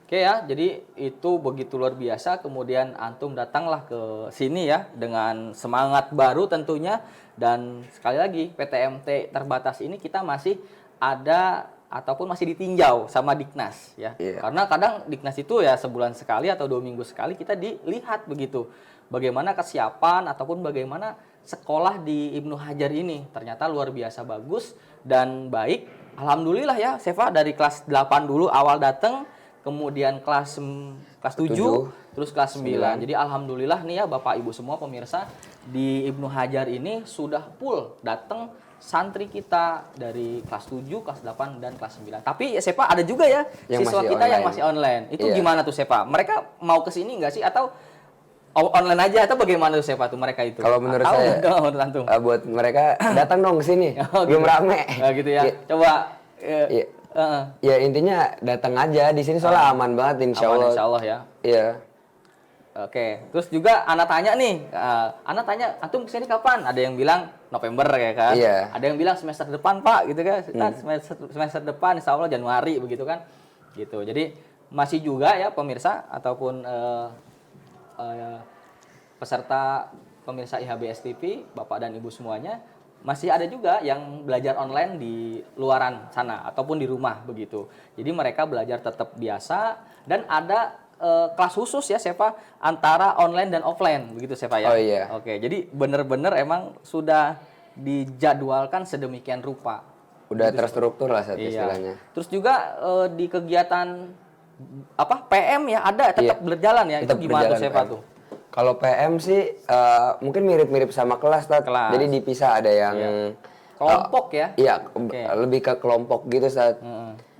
Oke ya, jadi itu begitu luar biasa. Kemudian antum datanglah ke sini ya dengan semangat baru tentunya. Dan sekali lagi PTMT terbatas ini kita masih ada ataupun masih ditinjau sama Diknas ya. Karena kadang Diknas itu ya sebulan sekali atau 2 minggu sekali kita dilihat begitu. Bagaimana kesiapan ataupun bagaimana sekolah di Ibnu Hajar ini. Ternyata luar biasa bagus dan baik. Alhamdulillah ya, Seva dari kelas 8 dulu awal datang. Kemudian kelas 7, terus kelas 9. Jadi alhamdulillah nih ya Bapak Ibu semua pemirsa, di Ibnu Hajar ini sudah full datang santri kita dari kelas 7, kelas 8 dan kelas 9. Tapi ya Sepa ada juga ya Yang siswa masih kita yang online. masih online. Itu Iya. gimana tuh Sepa? Mereka mau ke sini nggak sih atau online aja atau bagaimana tuh Sepa tuh mereka itu? Kalau menurut Atau saya, enggak, menurut antum? buat mereka datang dong ke sini. Oh, Belum gitu. rame. Gitu ya. Ya, Coba ya, ya intinya datang aja di sini soalnya aman banget insya aman Allah. insya Allah ya. Iya. Oke, terus juga anak tanya nih, anak tanya, antum kesini kapan? Ada yang bilang November ya kan? Iya. Ada yang bilang semester depan Pak, gitu kan? Semester depan, Insya Allah Januari begitu kan? Gitu. Jadi masih juga ya pemirsa ataupun peserta pemirsa IHBS TV, Bapak dan Ibu semuanya, masih ada juga yang belajar online di luaran sana ataupun di rumah begitu. Jadi mereka belajar tetap biasa dan ada kelas khusus ya Sepa antara online dan offline begitu Sepa ya. Oh, iya. Oke, jadi bener-bener emang sudah dijadwalkan sedemikian rupa. Udah terstruktur lah saat Iya. istilahnya. Terus juga di kegiatan apa PM ya ada tetap Iya. berjalan ya. Tetap Itu gimana tuh berjalan, Sepa PM. tuh? Kalau PM sih mungkin mirip-mirip sama kelas, Tat. Kelas. Jadi dipisah ada yang Kelompok ya. iya, Oke. lebih ke kelompok gitu, Sat.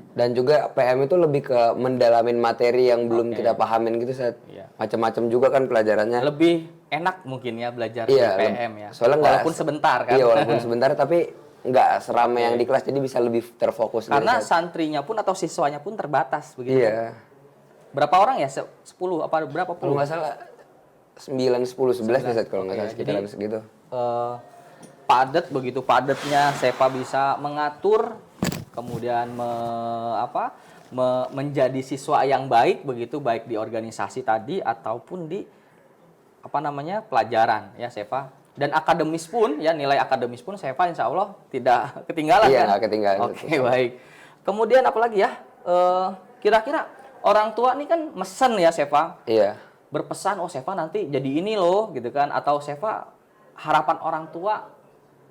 Dan juga PM itu lebih ke mendalamin materi yang belum kita pahamin gitu, Sat. Iya. Macam-macam juga kan pelajarannya. Lebih enak mungkin ya belajar Iya, di PM ya. soalnya nggak- Walaupun sebentar kan. Iya, walaupun sebentar tapi nggak seramai yang di kelas, jadi bisa lebih terfokus gitu, Karena Sat. santrinya pun atau siswanya pun terbatas begitu. Iya. Berapa orang ya? 10 apa berapa Kalau puluh? nggak salah 9, 10, 11 deh, Sat, kalau nggak Oke, salah sekitaran jadi- segitu. Padat begitu padatnya Sepa bisa mengatur kemudian menjadi siswa yang baik begitu baik di organisasi tadi ataupun di pelajaran ya Sepa dan akademis pun ya nilai akademis pun Sepa insya Allah tidak ketinggalan Iya, kan? nggak ketinggalan. Oke baik. Kemudian apalagi ya kira-kira orang tua nih kan mesen ya Sepa Iya. berpesan oh Sepa nanti jadi ini loh gitu kan atau Sepa harapan orang tua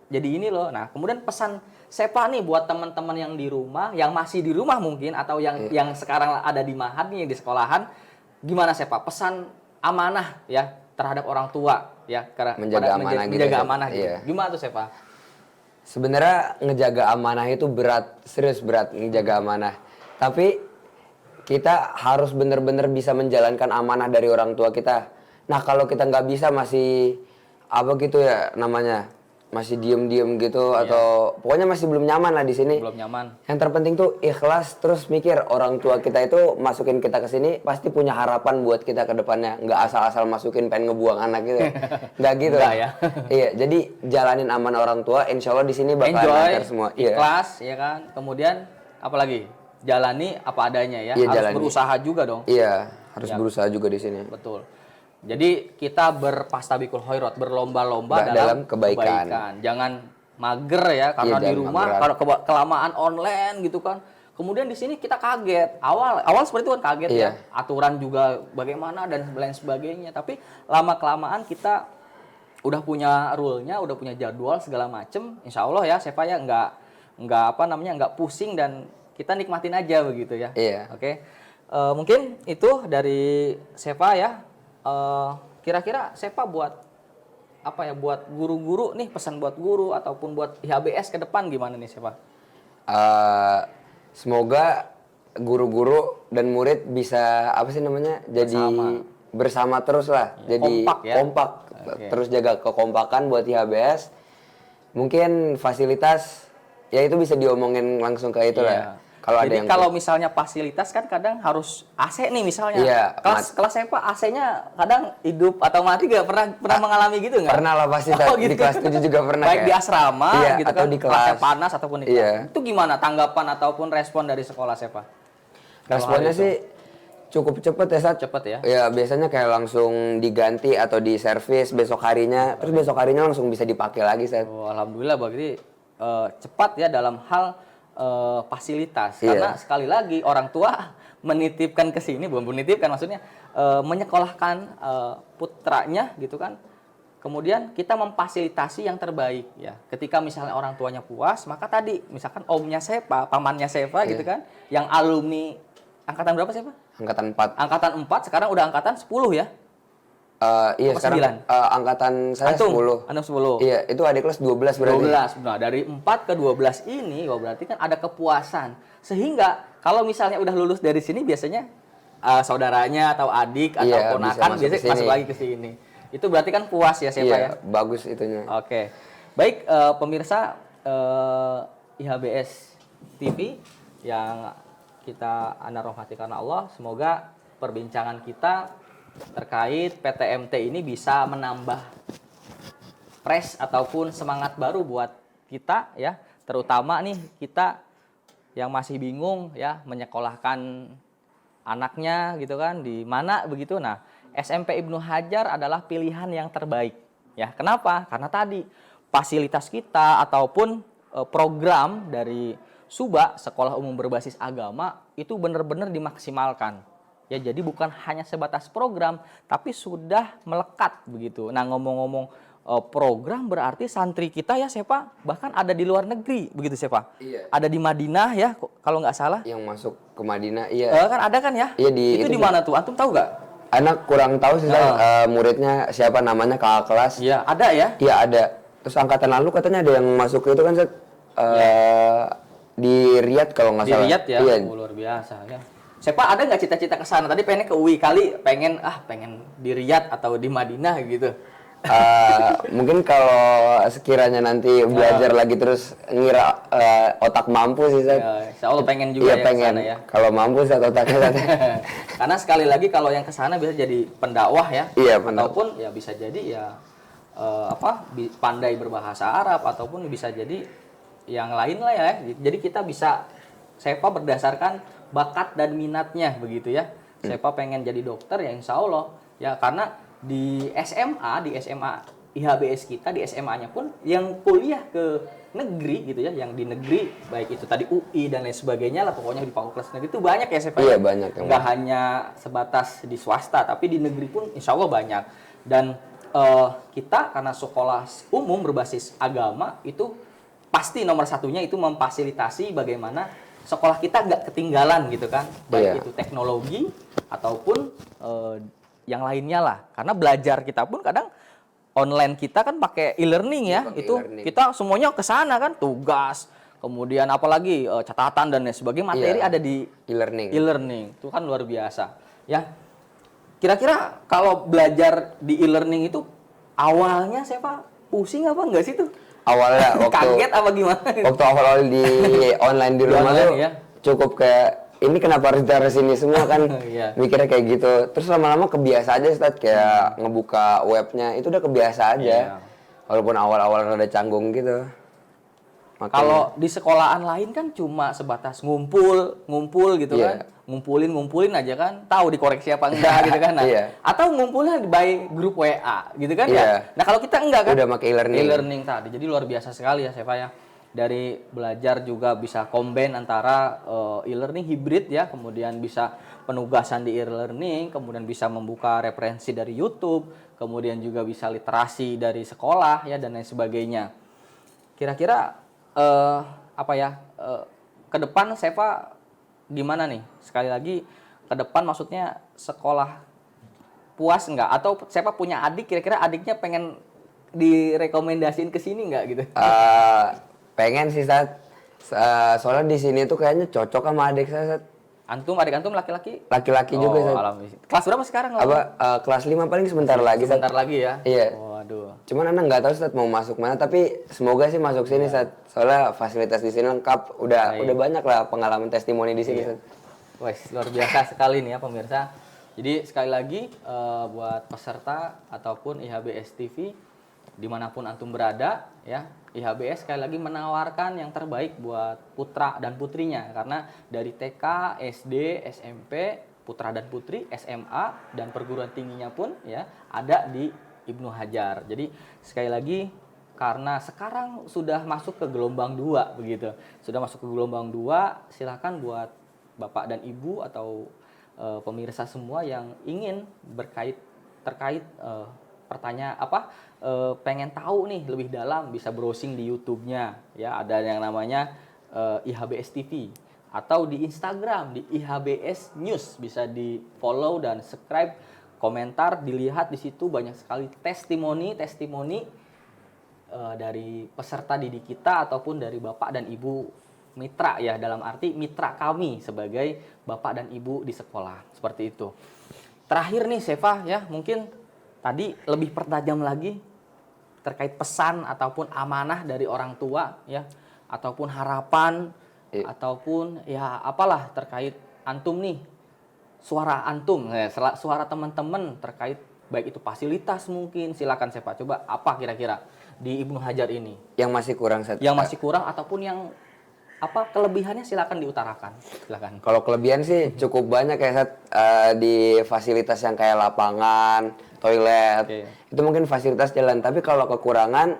jadi ini loh. Nah, kemudian pesan Sepa nih buat teman-teman yang di rumah, yang masih di rumah mungkin atau yang sekarang ada di Mahat nih di sekolahan, gimana Sepa? Pesan amanah ya terhadap orang tua ya karena Menjaga amanah gitu, menjaga Sep. amanah gitu. Iya. Gimana tuh Sepa? Sebenarnya ngejaga amanah itu berat, serius berat ngejaga amanah. Tapi kita harus benar-benar bisa menjalankan amanah dari orang tua kita. Nah, kalau kita nggak bisa masih apa gitu ya namanya, masih diem-diem gitu atau pokoknya masih belum nyaman lah di sini. Belum nyaman. Yang terpenting tuh ikhlas, terus mikir orang tua kita itu masukin kita ke sini pasti punya harapan buat kita ke depannya. Nggak asal-asal masukin pengen ngebuang anak gitu. Nggak gitu. Nggak ya. Iya, jadi jalanin aman orang tua, insya Allah di sini bakal Enjoy, lancar semua. Iya. ikhlas ya kan. Kemudian apalagi? Jalani apa adanya ya. Iya, Harus jalani. berusaha juga dong. Iya, harus berusaha juga di sini. Betul. Jadi kita berpastabikul khairat, berlomba-lomba Dalam dalam kebaikan. Jangan mager ya karena Iya, di jangan rumah mageran. kalau kelamaan online gitu kan. Kemudian di sini kita kaget. Awal seperti itu kan kaget Iya. ya. Aturan juga bagaimana dan lain sebagainya. Tapi lama kelamaan kita udah punya rule-nya, udah punya jadwal segala macem. Insya Allah ya, Sepa ya nggak pusing dan kita nikmatin aja begitu ya. Iya. Oke. Mungkin itu dari Sepa ya. Kira-kira Sepa buat apa ya buat guru-guru nih pesan buat guru ataupun buat IHBS ke depan gimana nih Sepa? Semoga guru-guru dan murid bisa apa sih namanya jadi bersama terus lah, jadi kompak ya? kompak. Oke. Terus jaga kekompakan buat IHBS. Mungkin fasilitas ya itu bisa diomongin langsung ke itu Iya. lah. Kalau ada Jadi yang kalau misalnya fasilitas kan kadang harus AC nih misalnya. Iya, Kelas Sepa AC-nya kadang hidup atau mati gak pernah mengalami gitu nggak? pernah lah pasti di kelas 7 juga pernah. Baik di asrama Iya, gitu atau kan, di kelasnya kelas. panas ataupun di kelas. Iya. Itu gimana tanggapan ataupun respon dari sekolah Sepa? Responnya sih cukup cepet ya, Sat. Cepet ya? Ya biasanya kayak langsung diganti atau di servis besok harinya, terus besok harinya langsung bisa dipakai lagi, Sat. Oh, alhamdulillah berarti cepat ya dalam hal fasilitas. Iya. Karena sekali lagi orang tua menitipkan ke sini, bukan menitipkan maksudnya menyekolahkan putranya gitu kan. Kemudian kita memfasilitasi yang terbaik ya. Ketika misalnya orang tuanya puas, maka tadi misalkan omnya Sepa, pamannya Sepa gitu kan, yang alumni angkatan berapa Sepa? Angkatan 4. Angkatan 4 sekarang udah angkatan 10 ya. Iya Apa sekarang 9? angkatan saya Antum? 10. Antum 10. Iya, itu adik kelas 12 berarti. 12. Nah, dari 4 ke 12 ini, wah berarti kan ada kepuasan. Sehingga kalau misalnya udah lulus dari sini biasanya saudaranya atau adik atau Iya, bisa ponakan masuk biasanya ke sini. masuk lagi ke sini. Itu berarti kan puas ya, Sepa Iya, ya? bagus itunya. Oke. Baik, pemirsa IHBS TV yang kita anda rahmati karena Allah, semoga perbincangan kita terkait PTMT ini bisa menambah fresh ataupun semangat baru buat kita ya, terutama nih kita yang masih bingung ya menyekolahkan anaknya gitu kan di mana begitu. Nah, SMP Ibnu Hajar adalah pilihan yang terbaik ya. Kenapa? Karena tadi fasilitas kita ataupun program dari SUBA Sekolah Umum Berbasis Agama itu benar-benar dimaksimalkan. Ya, jadi bukan hanya sebatas program, tapi sudah melekat begitu. Nah, ngomong-ngomong program berarti santri kita ya, Sepa, bahkan ada di luar negeri, begitu Sepa? Iya. Ada di Madinah ya, kalau nggak salah. Yang masuk ke Madinah, iya. Kan ada kan ya? Iya, itu di mana tuh? Antum tahu nggak? Anak kurang tahu sih, muridnya siapa namanya, kakak kelas. Iya, ada ya? Iya, ada. Terus angkatan lalu katanya ada yang masuk itu kan, Set. Di Riyadh kalau nggak Di salah. Riyadh ya? Iya. Luar biasa ya. Sepa ada nggak cita-cita ke sana? Tadi pengen ke UI, kali pengen di Riyadh atau di Madinah gitu. Mungkin kalau sekiranya nanti belajar lagi terus ngira otak mampu sih, Set. Ya, insya Allah pengen juga Iya, ya pengen. kesana ya. Kalau mampu Set otaknya, Set. Karena sekali lagi kalau yang kesana bisa jadi pendakwah ya, Iya, pendakwah. ataupun ya bisa jadi ya pandai berbahasa Arab ataupun bisa jadi yang lain lah ya. Jadi kita bisa Sepa berdasarkan bakat dan minatnya begitu ya. Sepa pengen jadi dokter ya insya Allah ya, karena di SMA IHBS kita di SMA-nya pun yang kuliah ke negeri gitu ya, yang di negeri baik itu tadi UI dan lain sebagainya lah, pokoknya di fakultas negeri itu banyak ya Sepa. Iya, banyak. Nggak hanya sebatas di swasta, tapi di negeri pun insya Allah banyak. Dan kita karena sekolah umum berbasis agama itu pasti nomor satunya itu memfasilitasi bagaimana sekolah kita nggak ketinggalan gitu kan, baik Iya. itu teknologi ataupun yang lainnya lah. Karena belajar kita pun kadang online kita kan pakai e-learning ya, Pakai itu e-learning. kita semuanya ke sana kan, tugas, kemudian apalagi catatan dan lain sebagainya, materi Iya. ada di E-learning. e-learning. Itu kan luar biasa. Ya. Kira-kira kalau belajar di e-learning itu awalnya siapa pusing apa enggak sih tuh? Awalnya Kaget apa gimana? waktu awal-awal di online di Di rumah online, tuh ya. cukup kayak ini kenapa harus dari sini semua kan. Iya. Mikirnya kayak gitu. Terus lama-lama kebiasa aja, Ustaz, kayak ngebuka webnya itu udah kebiasa aja. Iya. Walaupun awal-awal rada canggung gitu. Makanya- Kalau di sekolahan lain kan cuma sebatas ngumpul gitu Iya. kan. Ngumpulin aja kan, tahu dikoreksi apa enggak gitu kan. Nah, Iya. atau ngumpulnya by grup WA gitu kan Iya. ya. Nah, kalau kita enggak kan. Udah pakai e-learning. E-learning tadi. Jadi luar biasa sekali ya Sefa ya. Dari belajar juga bisa combine antara e-learning hibrid ya, kemudian bisa penugasan di e-learning, kemudian bisa membuka referensi dari YouTube, kemudian juga bisa literasi dari sekolah ya dan lain sebagainya. Kira-kira ke depan Sefa gimana nih? Sekali lagi ke depan maksudnya sekolah puas enggak? Atau Sefa punya adik, kira-kira adiknya pengen direkomendasiin ke sini enggak gitu? Pengen sih, Ustaz. Soalnya di sini tuh kayaknya cocok sama adik saya, Ustaz. Adik antum laki-laki? Laki-laki juga, Ustaz. Alhamdulillah. Kelas berapa sekarang? Kelas 5 paling sebentar lagi, Ustaz. Sebentar lagi ya? Iya. Waduh. Cuman anak nggak tahu, Ustaz, mau masuk mana, tapi semoga sih masuk sini, Ustaz. Soalnya fasilitas di sini lengkap, udah banyak lah pengalaman testimoni di sini, Ustaz. Wes, luar biasa sekali nih ya pemirsa. Jadi sekali lagi buat peserta ataupun IHBS TV dimanapun antum berada ya, IHBS sekali lagi menawarkan yang terbaik buat putra dan putrinya, karena dari TK, SD, SMP, putra dan putri, SMA dan perguruan tingginya pun ya ada di Ibnu Hajar. Jadi sekali lagi karena sekarang sudah masuk ke gelombang 2 begitu. Sudah masuk ke gelombang 2, silakan buat Bapak dan Ibu atau pemirsa semua yang ingin terkait pertanyaan pengen tahu nih lebih dalam, bisa browsing di YouTube-nya ya, ada yang namanya IHBS TV, atau di Instagram di IHBS News, bisa di follow dan subscribe komentar, dilihat di situ banyak sekali testimoni dari peserta didik kita ataupun dari bapak dan ibu mitra ya, dalam arti mitra kami sebagai bapak dan ibu di sekolah, seperti itu. Terakhir nih Seva ya, mungkin tadi lebih pertajam lagi terkait pesan ataupun amanah dari orang tua ya, ataupun harapan ataupun ya apalah terkait antum nih, suara antum, suara teman-teman terkait baik itu fasilitas mungkin. Silakan Seva, coba apa kira-kira di Ibnu Hajar ini Yang masih kurang yang masih kurang ataupun yang apa kelebihannya, silakan diutarakan. Silakan. Kalau kelebihan sih cukup banyak ya Sat. Di fasilitas yang kayak lapangan, toilet. Oke. Itu mungkin fasilitas jalan, tapi kalau kekurangan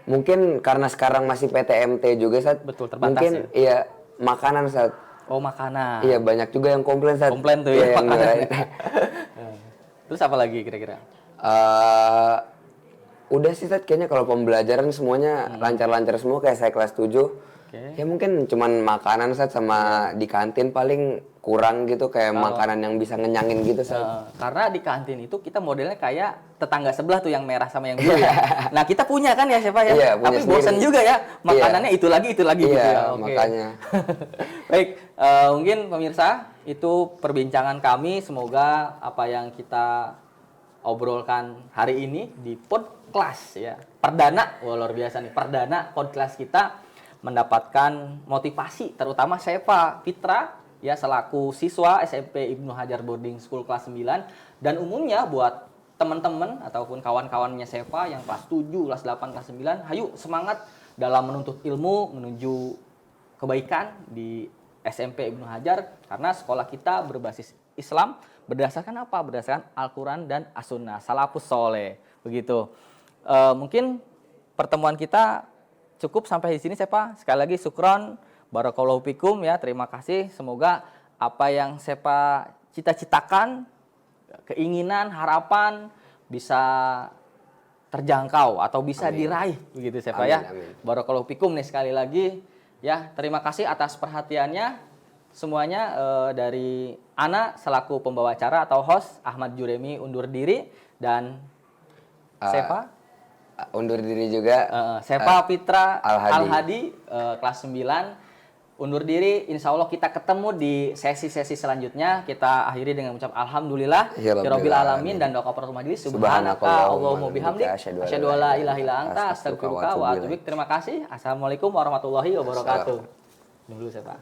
mungkin karena sekarang masih PTMT juga Sat. Betul, terbatas mungkin iya makanan Sat. Oh, makanan. Iya banyak juga yang komplain Sat. Komplain tuh Iya, ya, yang makanan. dirayain. Terus apa lagi kira-kira? Udah sih Sat, kayaknya kalau pembelajaran semuanya lancar-lancar semua kayak saya kelas 7. Oke. Ya mungkin cuman makanan Sat, sama di kantin paling kurang gitu kayak makanan yang bisa ngenyangin gitu Sat. Karena di kantin itu kita modelnya kayak tetangga sebelah tuh yang merah sama yang biru ya. Nah, kita punya kan ya siapa ya? Iya, punya Tapi bosan sendiri. juga ya makanannya itu lagi gitu Iya, ya. Oke. makanya. Baik, mungkin pemirsa itu perbincangan kami, semoga apa yang kita obrolkan hari ini di podcast ya. Perdana, wah luar biasa nih, perdana podcast kita mendapatkan motivasi, terutama Seva Fitra ya selaku siswa SMP Ibnu Hajar Boarding School kelas 9, dan umumnya buat teman-teman ataupun kawan-kawannya Seva yang kelas 7, kelas 8, kelas 9, hayu semangat dalam menuntut ilmu menuju kebaikan di SMP Ibnu Hajar, karena sekolah kita berbasis Islam berdasarkan apa? Berdasarkan Al-Quran dan As-Sunnah, salafus soleh, begitu. Mungkin pertemuan kita cukup sampai di sini Seva. Sekali lagi syukron, barakallahu fikum ya, terima kasih. Semoga apa yang Seva cita-citakan, keinginan, harapan bisa terjangkau atau bisa diraih begitu Seva ya. Amin. Barakallahu fikum nih sekali lagi ya. Terima kasih atas perhatiannya semuanya. Dari Ana selaku pembawa acara atau host, Ahmad Juremi undur diri, dan Seva Undur diri juga. Seva Fitra Al-Hadi. Al-Hadi kelas 9 undur diri. Insya Allah kita ketemu di sesi-sesi selanjutnya. Kita akhiri dengan mengucap alhamdulillah Ya rabbil alamin, dan doa kafaratul majelis subhanaka Allahumma bihamdik asyhadu an la ilaha illa anta astaghfiruka wa atubu ilaik. Terima kasih. Assalamualaikum warahmatullahi wabarakatuh. Dulu Seva.